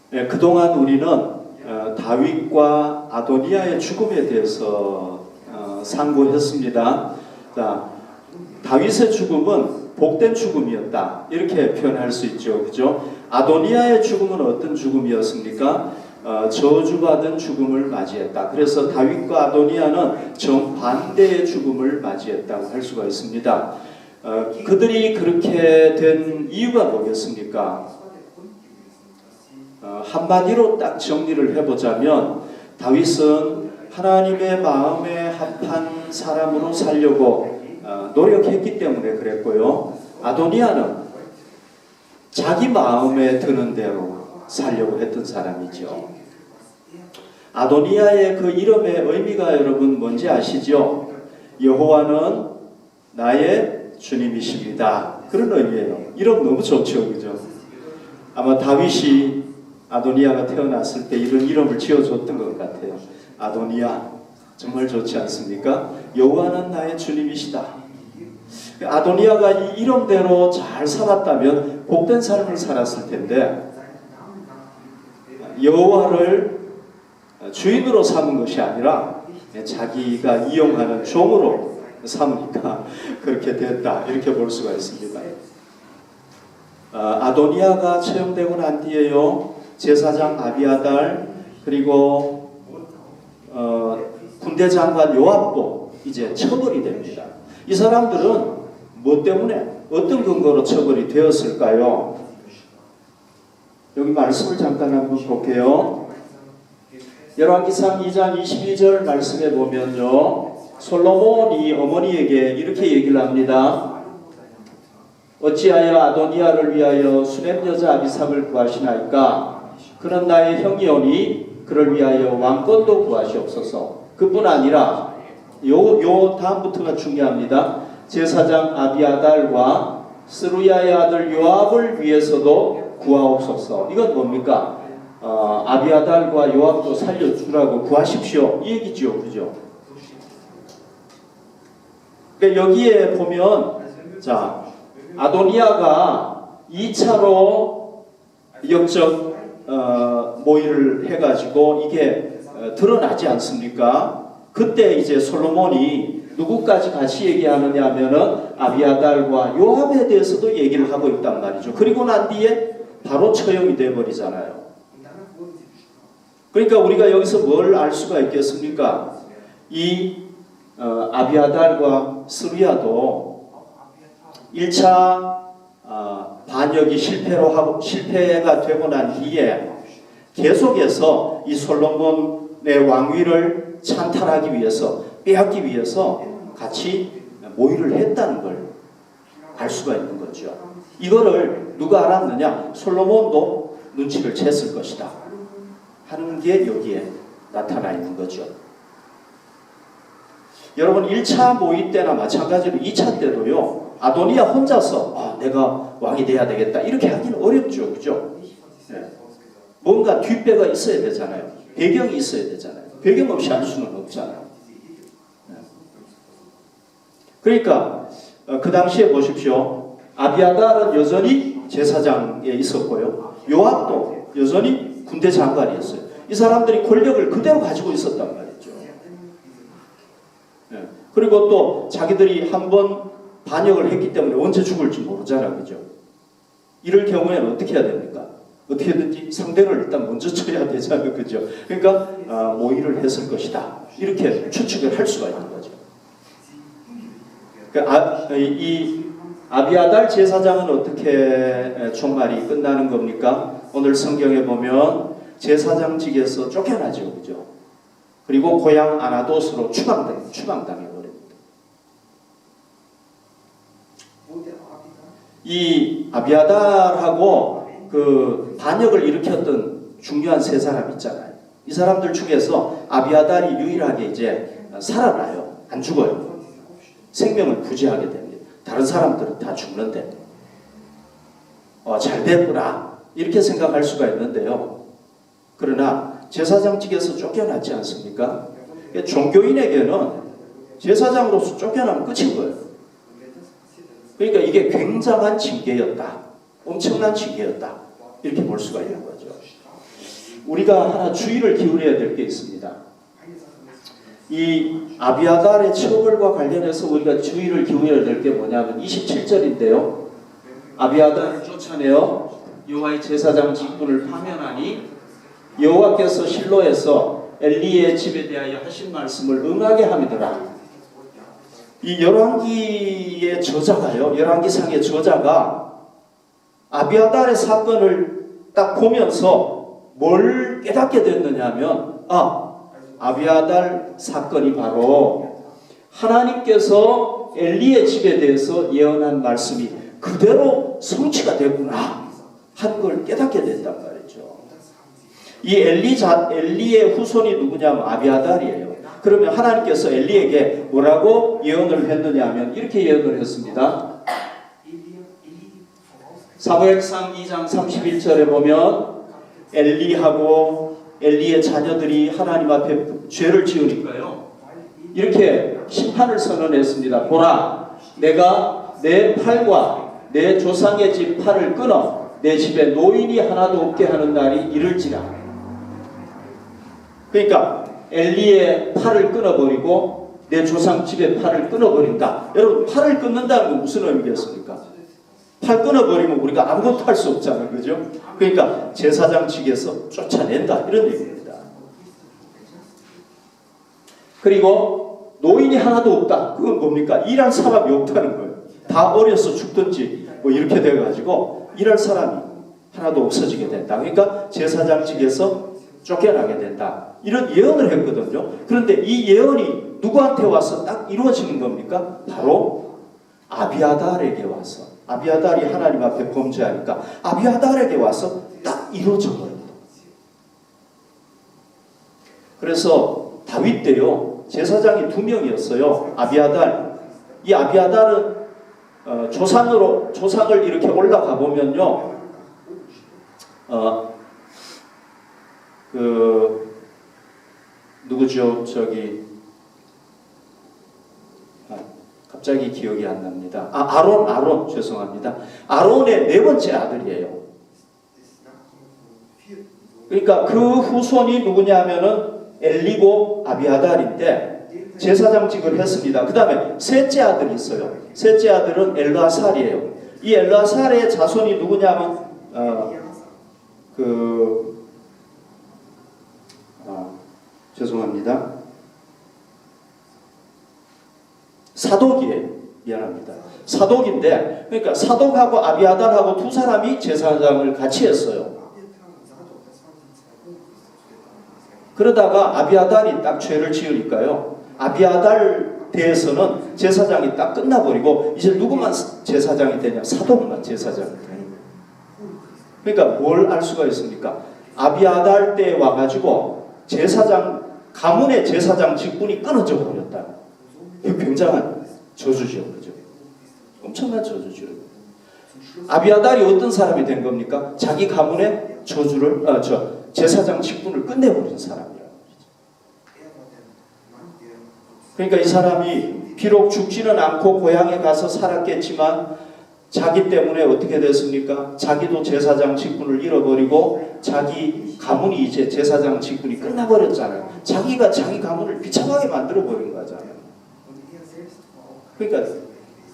그동안 우리는 다윗과 아도니아의 죽음에 대해서 상고했습니다. 자, 다윗의 죽음은 복된 죽음이었다, 이렇게 표현할 수 있죠. 그죠? 아도니아의 죽음은 어떤 죽음이었습니까? 저주받은 죽음을 맞이했다. 그래서 다윗과 아도니아는 정반대의 죽음을 맞이했다고 할 수가 있습니다. 그들이 그렇게 된 이유가 뭐겠습니까? 한마디로 딱 정리를 해보자면, 다윗은 하나님의 마음에 합한 사람으로 살려고 노력했기 때문에 그랬고요. 아도니아는 자기 마음에 드는 대로 살려고 했던 사람이죠. 아도니아의 그 이름의 의미가 여러분 뭔지 아시죠? 여호와는 나의 주님이십니다. 그런 의미예요. 이름 너무 좋죠, 그죠? 아마 다윗이 아도니아가 태어났을 때 이런 이름을 지어줬던 것 같아요. 아도니아, 정말 좋지 않습니까? 여호와는 나의 주님이시다. 아도니아가 이 이름대로 잘 살았다면 복된 삶을 살았을 텐데, 여호와를 주인으로 삼은 것이 아니라 자기가 이용하는 종으로 삼으니까 그렇게 됐다, 이렇게 볼 수가 있습니다. 아도니아가 처형되고 난 뒤에요, 제사장 아비아달, 그리고 군대 장관 요압도 이제 처벌이 됩니다. 이 사람들은 뭐 때문에, 어떤 근거로 처벌이 되었을까요? 여기 말씀을 잠깐 한번 볼게요. 열왕기상 2장 22절 말씀에 보면요, 솔로몬이 어머니에게 이렇게 얘기를 합니다. 어찌하여 아도니아를 위하여 수냄 여자 아비삭을 구하시나이까? 그는 나의 형이오니 그를 위하여 왕권도 구하시옵소서. 그뿐 아니라 요 다음부터가 중요합니다. 제사장 아비아달과 스루야의 아들 요압을 위해서도 구하옵소서. 이건 뭡니까? 아비아달과 요압도 살려주라고 구하십시오, 이 얘기죠, 그죠? 그러니까 여기에 보면, 자, 아도니아가 2차로 역적 모의를 해가지고 이게 드러나지 않습니까? 그때 이제 솔로몬이 누구까지 같이 얘기하느냐 하면은 아비아달과 요압에 대해서도 얘기를 하고 있단 말이죠. 그리고 난 뒤에 바로 처형이 돼버리잖아요. 그러니까 우리가 여기서 뭘 알 수가 있겠습니까? 이 아비아달과 스루야도 1차 반역이 실패가 되고 난 뒤에 계속해서 이 솔로몬의 왕위를 찬탈하기 위해서, 빼앗기 위해서 같이 모의를 했다는 걸 알 수가 있는 거죠. 이거를 누가 알았느냐? 솔로몬도 눈치를 챘을 것이다 하는 게 여기에 나타나 있는 거죠. 여러분, 1차 모의 때나 마찬가지로 2차 때도요, 아도니아 혼자서 내가 왕이 돼야 되겠다 이렇게 하기는 어렵죠, 그죠? 네. 뭔가 뒷배가 있어야 되잖아요. 배경이 있어야 되잖아요. 배경 없이 할 수는 없잖아요. 네. 그러니까 그 당시에 보십시오. 아비아달은 여전히 제사장에 있었고요, 요압도 여전히 군대 장관이었어요. 이 사람들이 권력을 그대로 가지고 있었단 말이죠. 네. 그리고 또 자기들이 한번 반역을 했기 때문에 언제 죽을지 모르잖아, 그죠? 이럴 경우에는 어떻게 해야 됩니까? 어떻게든지 상대를 일단 먼저 쳐야 되잖아요, 그죠? 그러니까 모의를 했을 것이다, 이렇게 추측을 할 수가 있는 거죠. 이 아비아달 제사장은 어떻게 종말이 끝나는 겁니까? 오늘 성경에 보면 제사장직에서 쫓겨나죠, 그죠? 그리고 고향 아나돗으로 추방당해버립니다. 이 아비아달하고 그 반역을 일으켰던 중요한 세 사람 있잖아요. 이 사람들 중에서 아비아달이 유일하게 이제 살아나요. 안 죽어요. 생명을 부지하게 됩니다. 다른 사람들은 다 죽는데 잘 됐구나 이렇게 생각할 수가 있는데요. 그러나 제사장직에서 쫓겨났지 않습니까? 종교인에게는 제사장으로서 쫓겨나면 끝인 거예요. 그러니까 이게 굉장한 징계였다, 엄청난 징계였다, 이렇게 볼 수가 있는 거죠. 우리가 하나 주의를 기울여야 될 게 있습니다. 이 아비아달의 처벌과 관련해서 우리가 주의를 기울여야 될 게 뭐냐면 27절인데요. 아비아달을 쫓아내어 여호와의 제사장 직분을 파면하니 여호와께서 실로에서 엘리의 집에 대하여 하신 말씀을 응하게 함이더라. 이 열왕기의 저자가요. 열왕기상의 저자가 아비아달의 사건을 딱 보면서 뭘 깨닫게 됐느냐면 아비아달 사건이 바로 하나님께서 엘리의 집에 대해서 예언한 말씀이 그대로 성취가 되구나 한 걸 깨닫게 됐단 말이죠. 이 엘리의 후손이 누구냐면 아비아달이에요. 그러면 하나님께서 엘리에게 뭐라고 예언을 했느냐 하면 이렇게 예언을 했습니다. 사무엘상 2장 31절에 보면 엘리하고 엘리의 자녀들이 하나님 앞에 죄를 지으니까요. 이렇게 심판을 선언했습니다. 보라, 내가 내 팔과 내 조상의 집 팔을 끊어 내 집에 노인이 하나도 없게 하는 날이 이를지라. 그러니까 엘리의 팔을 끊어버리고 내 조상 집의 팔을 끊어버린다. 여러분, 팔을 끊는다는 건 무슨 의미겠습니까? 팔 끊어버리면 우리가 아무것도 할 수 없잖아요. 그죠? 그러니까 제사장 측에서 쫓아낸다. 이런 얘기입니다. 그리고 노인이 하나도 없다. 그건 뭡니까? 일할 사람이 없다는 거예요. 다 어려서 죽든지 뭐 이렇게 돼가지고 일할 사람이 하나도 없어지게 된다. 그러니까 제사장 측에서 쫓겨나게 된다. 이런 예언을 했거든요. 그런데 이 예언이 누구한테 와서 딱 이루어지는 겁니까? 바로 아비아달에게 와서. 아비아달이 하나님 앞에 범죄하니까 아비아달에게 와서 딱 이루어져 버립니다. 그래서 다윗 때요. 제사장이 2명이었어요. 아비아달. 이 아비아달은 조상을 이렇게 올라가 보면요. 누구죠? 갑자기 기억이 안 납니다. 아론, 죄송합니다. 아론의 4번째 아들이에요. 그러니까 그 후손이 누구냐 하면은 엘리고 아비아달인데 제사장직을 했습니다. 그 다음에 셋째 아들이 있어요. 셋째 아들은 엘르아살이에요. 이 엘르아살의 자손이 누구냐면 죄송합니다. 사독이에요. 미안합니다. 사독인데, 그러니까 사독하고 아비아달하고 두 사람이 제사장을 같이 했어요. 그러다가 아비아달이 딱 죄를 지으니까요. 아비아달 대해서는 제사장이 딱 끝나버리고 이제 누구만 제사장이 되냐? 사독만 제사장이 되는 거예요. 그러니까 뭘 알 수가 있습니까? 아비아달 때 와가지고 가문의 제사장 직분이 끊어져 버렸다. 이거 굉장한 저주죠. 그죠? 엄청난 저주죠. 아비아달이 어떤 사람이 된 겁니까? 자기 가문의 제사장 직분을 끝내버린 사람이라고. 그러니까 이 사람이 비록 죽지는 않고 고향에 가서 살았겠지만 자기 때문에 어떻게 됐습니까? 자기도 제사장 직분을 잃어버리고 자기 가문이 이제 제사장 직분이 끝나버렸잖아요. 자기가 자기 가문을 비참하게 만들어버린 거잖아요. 그러니까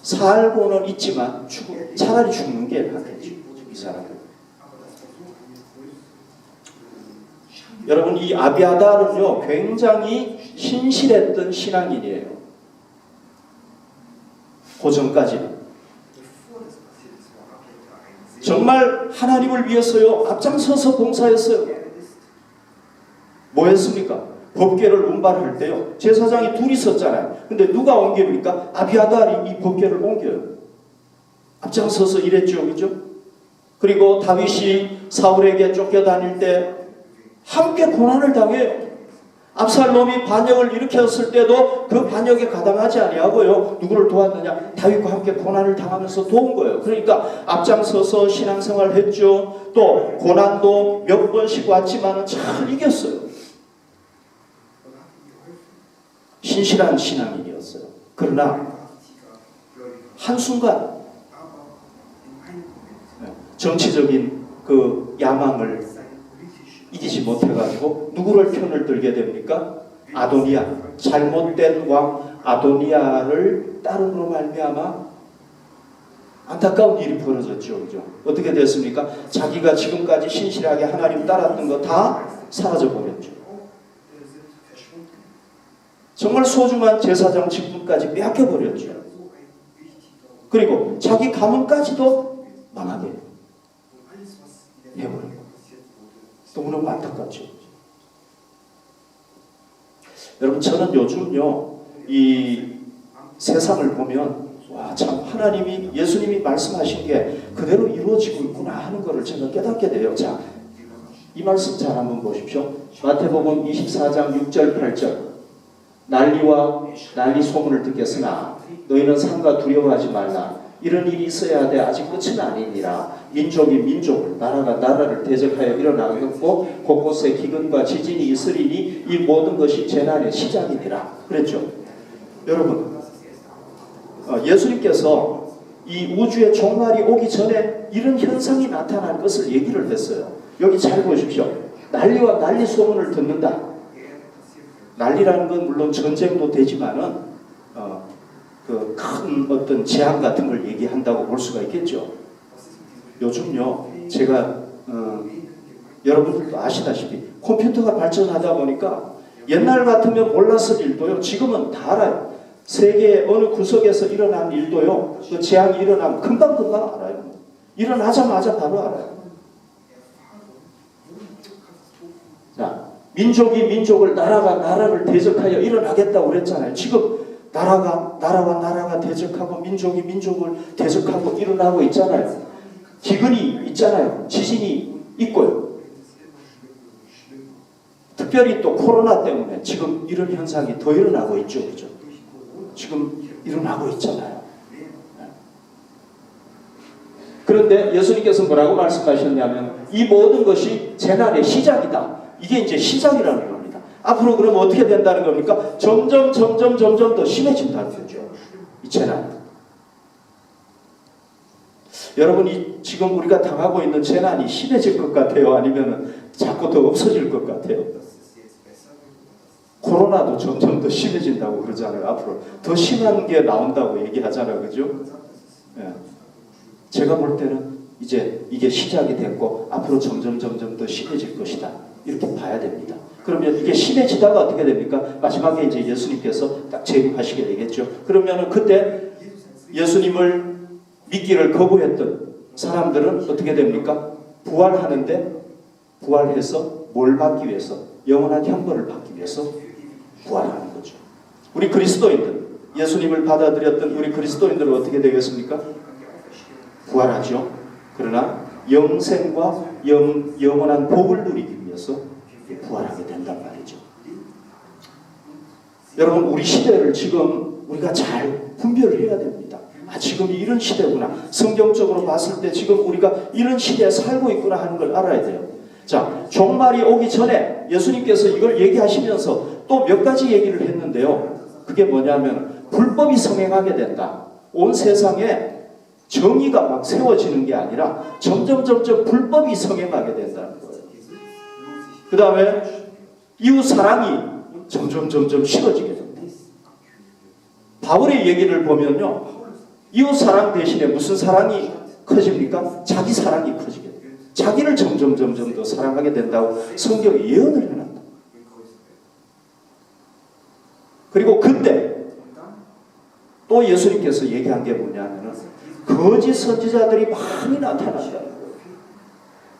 살고는 있지만 차라리 죽는 게 낫겠죠. 이 사람은. 여러분, 이 아비아달은요 굉장히 신실했던 신앙인이에요. 고전까지. 정말 하나님을 위해서요 앞장서서 봉사했어요. 뭐 했습니까? 법궤를 운반할 때요 제사장이 둘이 있었잖아요. 근데 누가 옮깁니까? 아비아달이 이 법궤를 옮겨요. 앞장서서 일했죠. 그죠? 그리고 다윗이 사울에게 쫓겨다닐 때 함께 고난을 당해요. 압살롬이 반역을 일으켰을 때도 그 반역에 가담하지 아니하고요 누구를 도왔느냐? 다윗과 함께 고난을 당하면서 도운 거예요. 그러니까 앞장서서 신앙생활을 했죠. 또 고난도 몇 번씩 왔지만 잘 이겼어요. 신실한 신앙인이었어요. 그러나 한순간 정치적인 그 야망을 이기지 못해가지고 누구를 편을 들게 됩니까? 아도니아, 잘못된 왕 아도니아를 따름으로 말미암아 안타까운 일이 벌어졌죠. 그죠? 어떻게 됐습니까? 자기가 지금까지 신실하게 하나님 따랐던 거 다 사라져 버렸죠. 정말 소중한 제사장 직분까지 빼앗겨 버렸죠. 그리고 자기 가문까지도 망하게 해버리고. 너무너무 안타깝죠. 여러분, 저는 요즘요 이 세상을 보면 와, 참 하나님이, 예수님이 말씀하신 게 그대로 이루어지고 있구나 하는 것을 제가 깨닫게 돼요. 자, 이 말씀 잘 한번 보십시오. 마태복음 24장 6절 8절. 난리와 난리 소문을 듣겠으나 너희는 삼가 두려워하지 말라. 이런 일이 있어야 하되 아직 끝은 아니니라. 민족이 민족을, 나라가 나라를 대적하여 일어나겠고 곳곳에 기근과 지진이 있으리니 이 모든 것이 재난의 시작이니라. 그랬죠. 여러분, 예수님께서 이 우주의 종말이 오기 전에 이런 현상이 나타날 것을 얘기를 했어요. 여기 잘 보십시오. 난리와 난리 소문을 듣는다. 난리라는 건 물론 전쟁도 되지만은 그 큰 어떤 재앙 같은 걸 얘기한다고 볼 수가 있겠죠. 요즘요, 제가 여러분들도 아시다시피 컴퓨터가 발전하다 보니까 옛날 같으면 몰랐을 일도요, 지금은 다 알아요. 세계 어느 구석에서 일어난 일도요, 그 재앙이 일어나면 금방금방 알아요. 일어나자마자 바로 알아요. 자, 민족이 민족을, 나라가 나라를 대적하여 일어나겠다고 그랬잖아요. 지금 나라와 나라가 대적하고 민족이 민족을 대적하고 일어나고 있잖아요. 기근이 있잖아요. 지진이 있고요. 특별히 또 코로나 때문에 지금 이런 현상이 더 일어나고 있죠. 그죠? 지금 일어나고 있잖아요. 그런데 예수님께서 뭐라고 말씀하셨냐면 이 모든 것이 재난의 시작이다. 이게 이제 시작이라는 겁니다. 앞으로 그러면 어떻게 된다는 겁니까? 점점 더 심해진다는 거죠. 이 재난. 여러분, 지금 우리가 당하고 있는 재난이 심해질 것 같아요? 아니면 자꾸 더 없어질 것 같아요? 코로나도 점점 더 심해진다고 그러잖아요. 앞으로 더 심한 게 나온다고 얘기하잖아요. 그죠? 예. 제가 볼 때는 이제 이게 시작이 됐고 앞으로 점점 더 심해질 것이다. 이렇게 봐야 됩니다. 그러면 이게 심해지다가 어떻게 됩니까? 마지막에 이제 예수님께서 딱 재림하시게 되겠죠. 그러면은 그때 예수님을 믿기를 거부했던 사람들은 어떻게 됩니까? 부활하는데, 부활해서 뭘 받기 위해서? 영원한 형벌을 받기 위해서 부활하는 거죠. 우리 그리스도인들, 예수님을 받아들였던 우리 그리스도인들은 어떻게 되겠습니까? 부활하죠. 그러나 영생과 영원한 복을 누리기 위해서 부활하게 된단 말이죠. 여러분, 우리 시대를 지금 우리가 잘 분별을 해야 됩니다. 지금이 이런 시대구나. 성경적으로 봤을 때 지금 우리가 이런 시대에 살고 있구나 하는 걸 알아야 돼요. 자, 종말이 오기 전에 예수님께서 이걸 얘기하시면서 또 몇 가지 얘기를 했는데요. 그게 뭐냐면 불법이 성행하게 된다. 온 세상에 정의가 막 세워지는 게 아니라 점점 불법이 성행하게 된다는 거예요. 그 다음에 이웃 사랑이 점점 식어지게 됩니다. 바울의 얘기를 보면요, 이웃 사랑 대신에 무슨 사랑이 커집니까? 자기 사랑이 커지게 돼요. 자기를 점점 더 사랑하게 된다고 성경이 예언을 해놨다. 그리고 그때 또 예수님께서 얘기한 게 뭐냐면 거짓 선지자들이 많이 나타난다는 거예요.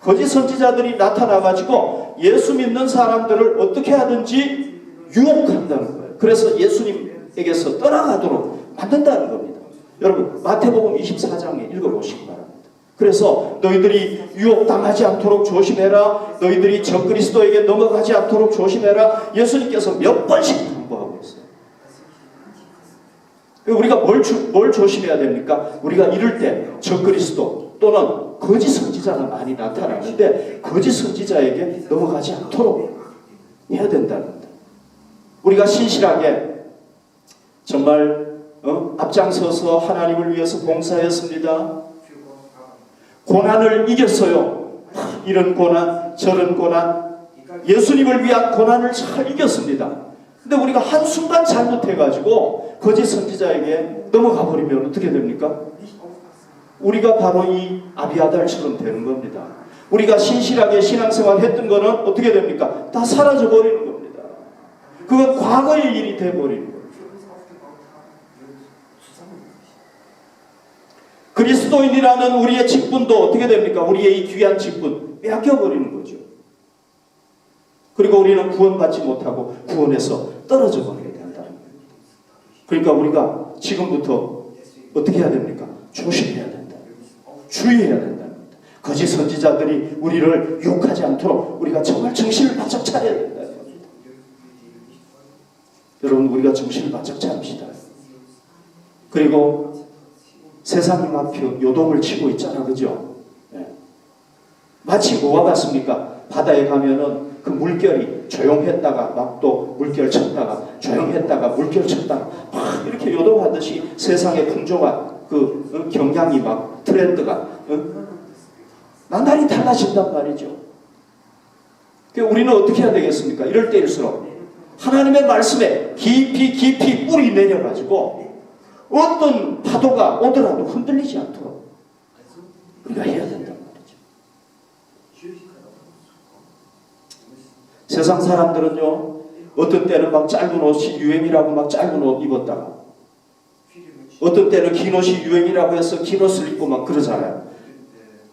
거짓 선지자들이 나타나가지고 예수 믿는 사람들을 어떻게 하든지 유혹한다는 거예요. 그래서 예수님에게서 떠나가도록 만든다는 겁니다. 여러분, 마태복음 24장에 읽어보시기 바랍니다. 그래서 너희들이 유혹당하지 않도록 조심해라. 너희들이 적그리스도에게 넘어가지 않도록 조심해라. 예수님께서 몇 번씩 당부하고 있어요. 우리가 뭘 조심해야 됩니까? 우리가 이럴 때 적그리스도 또는 거짓 선지자가 많이 나타나는데 거짓 선지자에게 넘어가지 않도록 해야 된다는 겁니다. 우리가 신실하게 정말 앞장서서 하나님을 위해서 봉사했습니다. 고난을 이겼어요. 이런 고난 저런 고난 예수님을 위한 고난을 잘 이겼습니다. 근데 우리가 한순간 잘못해가지고 거짓 선지자에게 넘어가 버리면 어떻게 됩니까? 우리가 바로 이 아비아달처럼 되는 겁니다. 우리가 신실하게 신앙생활 했던 거는 어떻게 됩니까? 다 사라져 버리는 겁니다. 그건 과거의 일이 돼버리는 거예요. 그리스도인이라는 우리의 직분도 어떻게 됩니까? 우리의 이 귀한 직분 빼앗겨버리는 거죠. 그리고 우리는 구원받지 못하고 구원에서 떨어져 버리게 된다는 거예요. 그러니까 우리가 지금부터 어떻게 해야 됩니까? 조심해야 된다. 주의해야 된다는 겁니다. 거짓 선지자들이 우리를 유혹하지 않도록 우리가 정말 정신을 바짝 차려야 된다는 겁니다. 여러분, 우리가 정신을 바짝 차립시다. 그리고 세상이 막 요동을 치고 있잖아, 그죠? 네. 마치 뭐와 같습니까? 바다에 가면은 그 물결이 조용했다가 막 또 물결 쳤다가 조용했다가 물결 쳤다가 막 이렇게 요동하듯이 세상의 풍조가 그 경향이 막 트렌드가 나날이 달라진단 말이죠. 우리는 어떻게 해야 되겠습니까? 이럴 때일수록 하나님의 말씀에 깊이 뿌리 내려가지고 어떤 파도가 오더라도 흔들리지 않도록 우리가 해야 된단 말이죠. 세상 사람들은요, 어떤 때는 막 짧은 옷이 유행이라고 막 짧은 옷 입었다가, 어떤 때는 긴 옷이 유행이라고 해서 긴 옷을 입고 막 그러잖아요.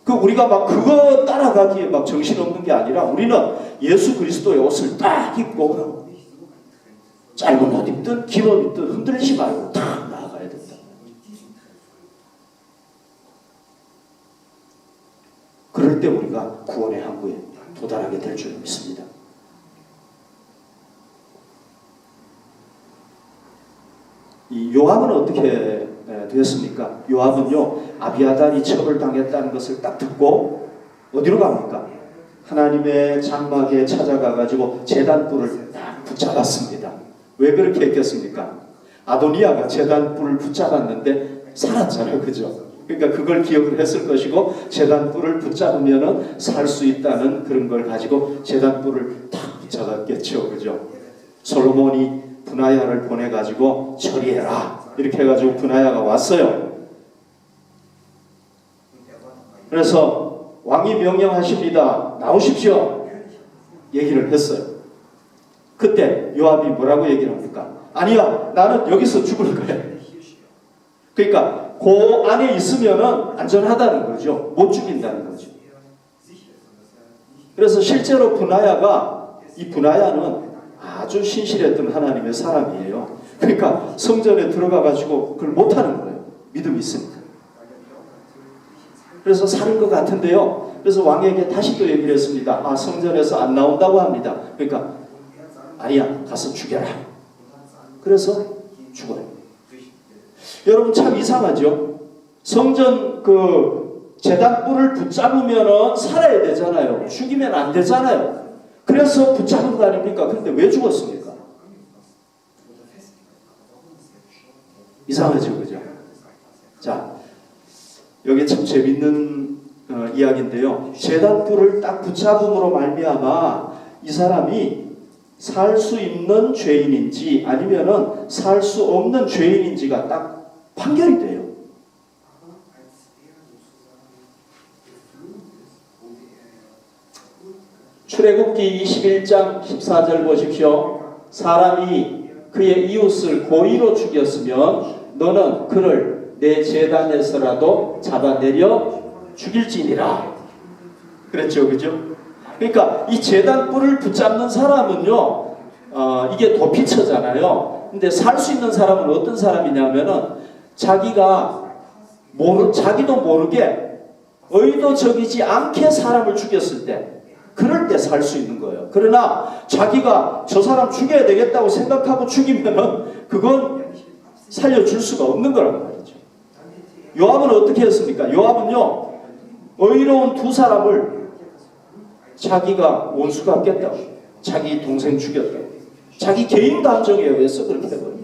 우리가 막 그거 따라가기에 막 정신없는 게 아니라 우리는 예수 그리스도의 옷을 딱 입고 짧은 옷 입든 긴 옷 입든 흔들리지 말고 딱 나아가야 된다. 그럴 때 우리가 구원의 항구에 도달하게 될 줄 믿습니다. 이 요압은 어떻게 되었습니까? 요압은요, 아비아달이 처벌당했다는 것을 딱 듣고 어디로 갑니까? 하나님의 장막에 찾아가가지고 제단불을 딱 붙잡았습니다. 왜 그렇게 했겠습니까? 아도니아가 제단불을 붙잡았는데 살았잖아요, 그죠? 그러니까 그걸 기억을 했을 것이고, 제단불을 붙잡으면은 살 수 있다는 그런 걸 가지고 제단불을 딱 붙잡았겠죠, 그죠? 솔로몬이 분하야를 보내가지고 처리해라 이렇게 해가지고 분하야가 왔어요. 그래서 왕이 명령하십니다. 나오십시오. 얘기를 했어요. 그때 요압이 뭐라고 얘기를 합니까? 아니야, 나는 여기서 죽을 거야. 그러니까 그 안에 있으면은 안전하다는 거죠. 못 죽인다는 거죠. 그래서 실제로 분하야가, 이 분하야는 아주 신실했던 하나님의 사람이에요. 그러니까 성전에 들어가가지고 그걸 못하는 거예요. 믿음이 있으니까. 그래서 살인 것 같은데요. 그래서 왕에게 다시 또 얘기를 했습니다. 아, 성전에서 안 나온다고 합니다. 그러니까 아니야, 가서 죽여라. 그래서 죽어요. 여러분, 참 이상하죠? 성전 제단불을 붙잡으면 살아야 되잖아요. 죽이면 안 되잖아요. 그래서 붙잡은 거 아닙니까? 그런데 왜 죽었습니까? 이상하죠, 그죠? 자, 여기 참 재밌는 이야기인데요. 제단불을 딱 붙잡음으로 말미암아 이 사람이 살 수 있는 죄인인지 아니면은 살 수 없는 죄인인지가 딱 판결이 돼요. 출애굽기 21장 14절 보십시오. 사람이 그의 이웃을 고의로 죽였으면 너는 그를 내 제단에서라도 잡아내려 죽일지니라. 그랬죠, 그죠? 그러니까 이 제단불을 붙잡는 사람은요, 이게 도피처잖아요. 근데 살 수 있는 사람은 어떤 사람이냐면은 자기도 모르게 의도적이지 않게 사람을 죽였을 때, 그럴 때 살 수 있는 거예요. 그러나 자기가 저 사람 죽여야 되겠다고 생각하고 죽이면은 그건 살려줄 수가 없는 거란 말이죠. 요압은 어떻게 했습니까? 요압은요, 의로운 두 사람을 자기가 원수 같겠다고, 자기 동생 죽였다고, 자기 개인 감정에 의해서 그렇게 해버려요.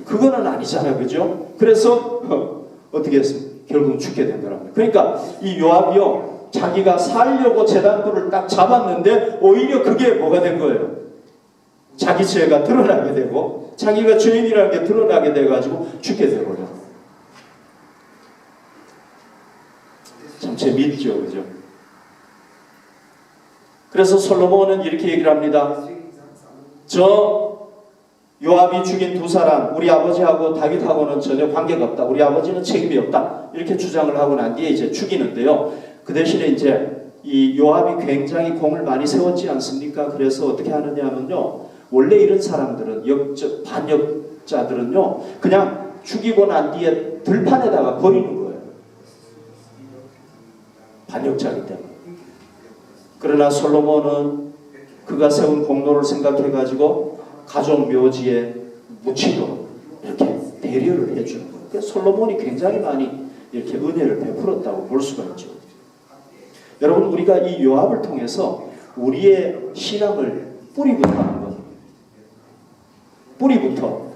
그거는 아니잖아요, 그죠? 그래서 어떻게 했습니까? 결국은 죽게 된 거랍니다. 그러니까 이 요압이요, 자기가 살려고 제단불을 딱 잡았는데 오히려 그게 뭐가 된 거예요? 자기 죄가 드러나게 되고 자기가 죄인이라는 게 드러나게 돼가지고 죽게 되버려. 참 재미있죠, 그죠? 그래서 솔로몬은 이렇게 얘기를 합니다. 저 요압이 죽인 두 사람, 우리 아버지하고 다윗하고는 전혀 관계가 없다. 우리 아버지는 책임이 없다. 이렇게 주장을 하고 난 뒤에 이제 죽이는데요. 그 대신에 이제 이 요압이 굉장히 공을 많이 세웠지 않습니까? 그래서 어떻게 하느냐 하면요. 원래 이런 사람들은 반역자들은요. 그냥 죽이고 난 뒤에 들판에다가 버리는 거예요. 반역자이기 때문에. 그러나 솔로몬은 그가 세운 공로를 생각해가지고 가족 묘지에 묻히도록 이렇게 배려를 해주는 거예요. 그래서 솔로몬이 굉장히 많이 이렇게 은혜를 베풀었다고 볼 수가 있죠. 여러분, 우리가 이 요압을 통해서 우리의 신앙을 뿌리부터 하는 것. 뿌리부터.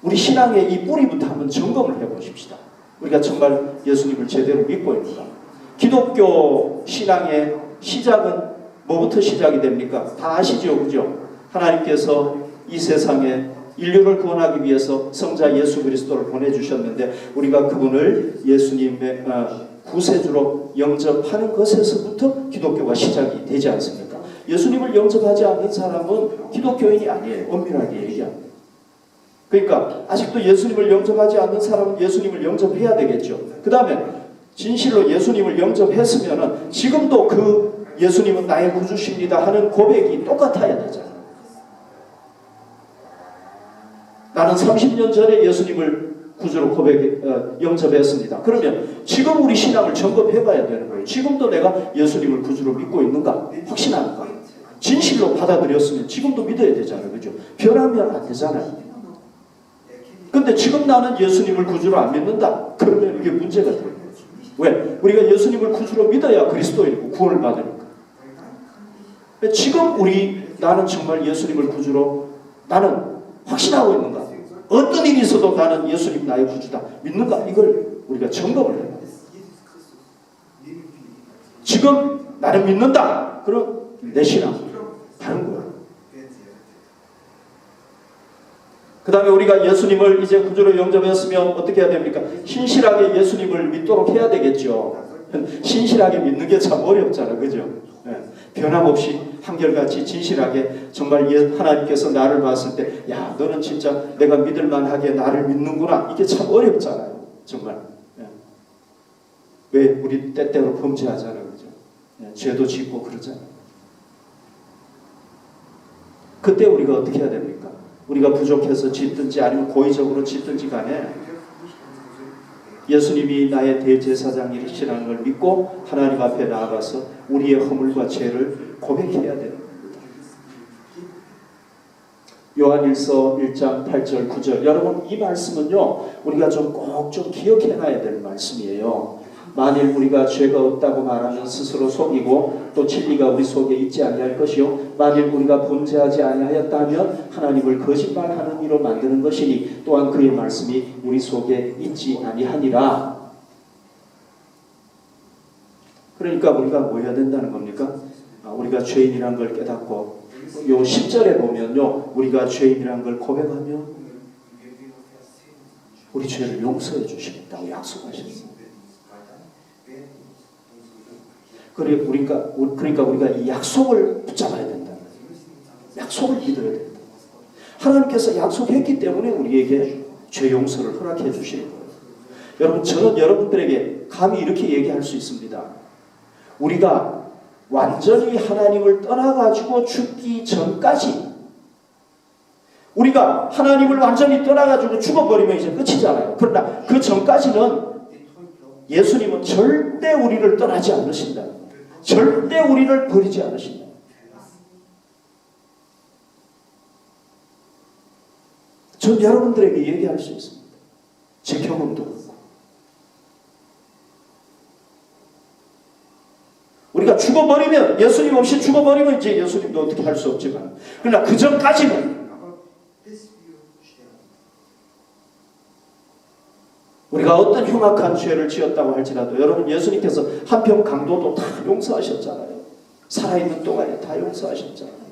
우리 신앙의 이 뿌리부터 한번 점검을 해보십시다. 우리가 정말 예수님을 제대로 믿고 있는가. 기독교 신앙의 시작은 뭐부터 시작이 됩니까? 다 아시죠, 그죠? 하나님께서 이 세상에 인류를 구원하기 위해서 성자 예수 그리스도를 보내주셨는데 우리가 그분을 예수님의 구세주로 영접하는 것에서부터 기독교가 시작이 되지 않습니까? 예수님을 영접하지 않는 사람은 기독교인이 아니에요. 엄밀하게 얘기합니다. 그러니까 아직도 예수님을 영접하지 않는 사람은 예수님을 영접해야 되겠죠. 그 다음에 진실로 예수님을 영접했으면 지금도 그 예수님은 나의 구주십니다 하는 고백이 똑같아야 되잖아요. 나는 30년 전에 예수님을 구주로 영접했습니다. 그러면 지금 우리 신앙을 점검해봐야 되는 거예요. 지금도 내가 예수님을 구주로 믿고 있는가? 확신하는가? 진실로 받아들였으면 지금도 믿어야 되잖아요. 그죠? 변하면 안 되잖아요. 근데 지금 나는 예수님을 구주로 안 믿는다. 그러면 이게 문제가 돼요. 왜? 우리가 예수님을 구주로 믿어야 그리스도인이고 구원을 받으니까. 지금 나는 정말 예수님을 구주로 나는 확신하고 있는가? 어떤 일이 있어도 나는 예수님 나의 구주다. 믿는가? 이걸 우리가 점검을 해야 돼요. 지금 나는 믿는다. 그럼 내 신앙 다른 거예요. 그 다음에 우리가 예수님을 이제 구주로 영접했으면 어떻게 해야 됩니까? 신실하게 예수님을 믿도록 해야 되겠죠. 신실하게 믿는 게 참 어렵잖아요. 그죠? 네. 변함없이 한결같이 진실하게 정말 하나님께서 나를 봤을 때 야, 너는 진짜 내가 믿을 만하게 나를 믿는구나. 이게 참 어렵잖아요. 정말. 네. 왜 우리 때때로 범죄하잖아요. 그죠? 네. 죄도 짓고 그러잖아요. 그때 우리가 어떻게 해야 됩니까? 우리가 부족해서 짓든지 아니면 고의적으로 짓든지 간에 예수님이 나의 대제사장이시라는 걸 믿고 하나님 앞에 나아가서 우리의 허물과 죄를 고백해야 되는 겁니다. 요한일서 1장 8절 9절 여러분 이 말씀은요 우리가 꼭 좀 기억해놔야 될 말씀이에요. 만일 우리가 죄가 없다고 말하면 스스로 속이고 또 진리가 우리 속에 있지 아니할 것이요 만일 우리가 범죄하지 아니하였다면 하나님을 거짓말하는 이로 만드는 것이니 또한 그의 말씀이 우리 속에 있지 아니하니라. 그러니까 우리가 뭐 해야 된다는 겁니까? 우리가 죄인이란 걸 깨닫고 요 10절에 보면요 우리가 죄인이란 걸 고백하면 우리 죄를 용서해 주시겠다고 약속하셨습니다. 그러니까 우리가 이 약속을 붙잡아야 된다. 약속을 믿어야 된다. 하나님께서 약속했기 때문에 우리에게 죄 용서를 허락해 주시는 거예요. 여러분 저는 여러분들에게 감히 이렇게 얘기할 수 있습니다. 우리가 완전히 하나님을 떠나가지고 죽기 전까지 우리가 하나님을 완전히 떠나가지고 죽어버리면 이제 끝이잖아요. 그러나 그 전까지는 예수님은 절대 우리를 떠나지 않으신다. 절대 우리를 버리지 않으신다. 전 여러분들에게 얘기할 수 있습니다. 제 경험도 그렇고. 우리가 죽어버리면 예수님 없이 죽어버리면 이제 예수님도 어떻게 할 수 없지만 그러나 그 전까지는 우리가 어떤 흉악한 죄를 지었다고 할지라도 여러분 예수님께서 한평 강도도 다 용서하셨잖아요. 살아있는 동안에 다 용서하셨잖아요.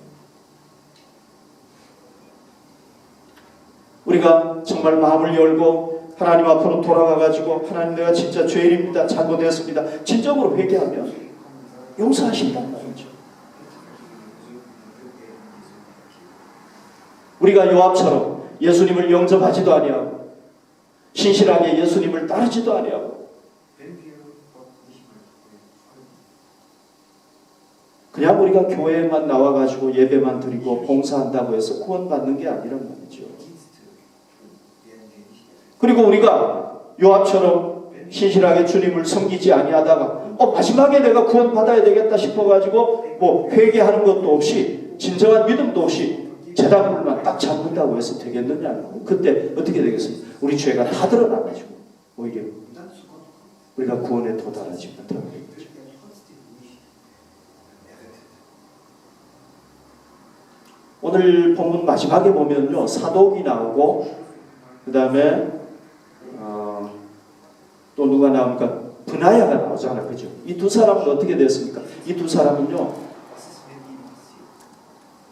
우리가 정말 마음을 열고 하나님 앞으로 돌아가가지고 하나님 내가 진짜 죄인입니다. 잘못했습니다. 진정으로 회개하면 용서하신단 말이죠. 우리가 요압처럼 예수님을 영접하지도 아니하고 신실하게 예수님을 따르지도 아니하고 그냥 우리가 교회에만 나와가지고 예배만 드리고 봉사한다고 해서 구원받는 게 아니란 말이죠. 그리고 우리가 요압처럼 신실하게 주님을 섬기지 아니하다가 마지막에 내가 구원받아야 되겠다 싶어가지고 뭐 회개하는 것도 없이 진정한 믿음도 없이 재단불만 딱 잡는다고 해서 되겠느냐고. 그때 어떻게 되겠습니까? 우리 죄가 다 드러나가지고 오히려 우리가 구원에 도달하지 못하게 되죠. 오늘 본문 마지막에 보면요 사독이 나오고 그 다음에 또 누가 나옵니까? 브나야가 나오잖아요. 그죠? 이 두 사람은 어떻게 됐습니까? 이 두 사람은요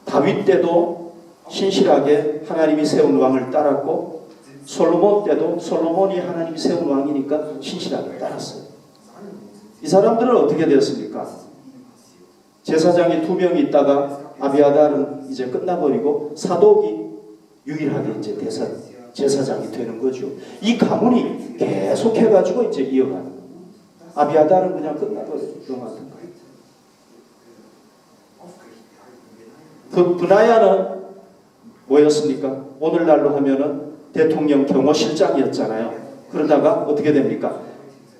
다윗 때도 신실하게 하나님이 세운 왕을 따랐고 솔로몬 때도 솔로몬이 하나님이 세운 왕이니까 신실하게 따랐어요. 이 사람들은 어떻게 되었습니까? 제사장이 2명이 있다가 아비아달은 이제 끝나버리고 사독이 유일하게 이제 제사장이 되는 거죠. 이 가문이 계속해가지고 이제 이어가는 거예요. 아비아달은 그냥 끝나버리고 넘어가는 거예요. 브나야는 뭐였습니까? 오늘날로 하면은 대통령 경호실장이었잖아요. 그러다가 어떻게 됩니까?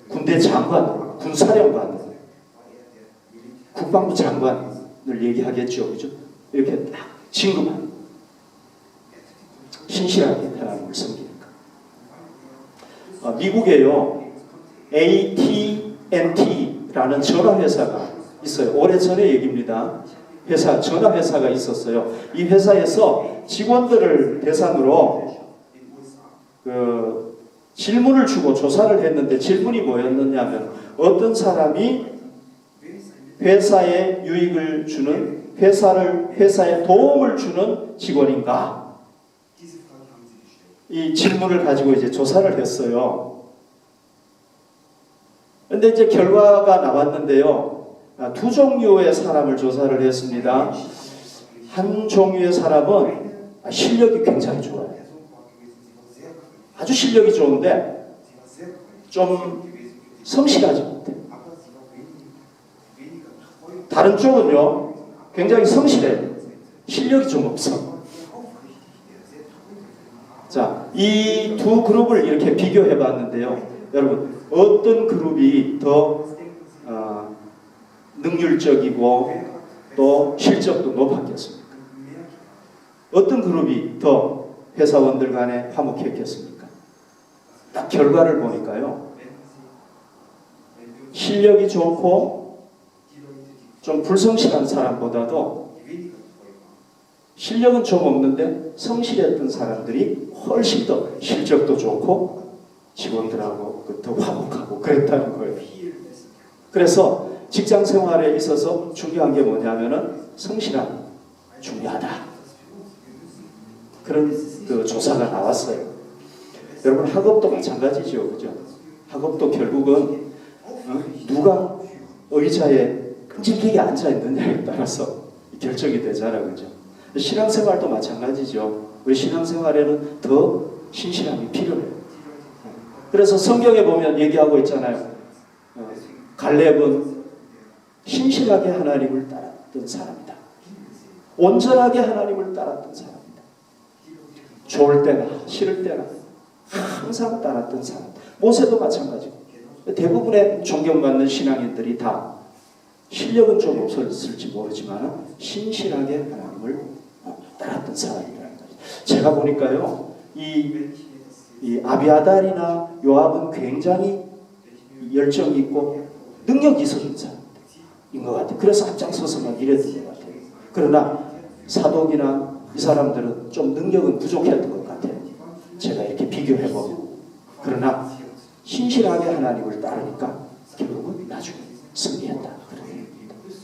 군대 장관, 군사령관, 국방부 장관을 얘기하겠죠. 그죠? 이렇게 딱 진급한 신실하게 하나님을 섬기니까. 미국에요 AT&T라는 전화회사가 있어요. 오래전의 얘기입니다. 전화회사가 있었어요. 이 회사에서 직원들을 대상으로 질문을 주고 조사를 했는데 질문이 뭐였느냐면 어떤 사람이 회사에 유익을 주는 회사에 도움을 주는 직원인가? 이 질문을 가지고 이제 조사를 했어요. 근데 이제 결과가 나왔는데요. 2 종류의 사람을 조사를 했습니다. 한 종류의 사람은 실력이 굉장히 좋아요. 아주 실력이 좋은데 좀 성실하지 못해요. 다른 쪽은요 굉장히 성실해요. 실력이 좀 없어. 자, 이 두 그룹을 이렇게 비교해 봤는데요. 여러분 어떤 그룹이 더 능률적이고 또 실적도 높았겠습니까? 어떤 그룹이 더 회사원들 간에 화목했겠습니까? 딱 결과를 보니까요. 실력이 좋고 좀 불성실한 사람보다도 실력은 좀 없는데 성실했던 사람들이 훨씬 더 실적도 좋고 직원들하고 더 화목하고 그랬다는 거예요. 그래서 직장 생활에 있어서 중요한 게 뭐냐면은 성실함 중요하다. 그런 조사가 나왔어요. 여러분 학업도 마찬가지죠, 그죠? 학업도 결국은 누가 의자에 끈질기게 앉아 있느냐에 따라서 결정이 되잖아요, 그죠? 신앙생활도 마찬가지죠. 우리 신앙생활에는 더 신실함이 필요해요. 그래서 성경에 보면 얘기하고 있잖아요. 갈렙은 신실하게 하나님을 따랐던 사람이다. 온전하게 하나님을 따랐던 사람이다. 좋을 때나 싫을 때나 항상 따랐던 사람. 모세도 마찬가지고 대부분의 존경받는 신앙인들이 다 실력은 좀 없었을지 모르지만 신실하게 하나님을 따랐던 사람이라는 거죠. 제가 보니까요 이 아비아달이나 요압은 굉장히 열정이 있고 능력이 있었던 사람인 것 같아요. 그래서 앞장서서 막 이랬던 것 같아요. 그러나 사독이나 이 사람들은 좀 능력은 부족했던 것 같아요. 제가 이렇게 비교해보면. 그러나 신실하게 하나님을 따르니까 결국은 나중에 승리한다.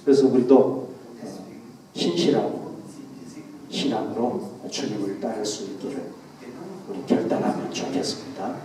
그래서 우리도 신실하고 신앙으로 주님을 따를 수 있기를 우리 결단하면 좋겠습니다.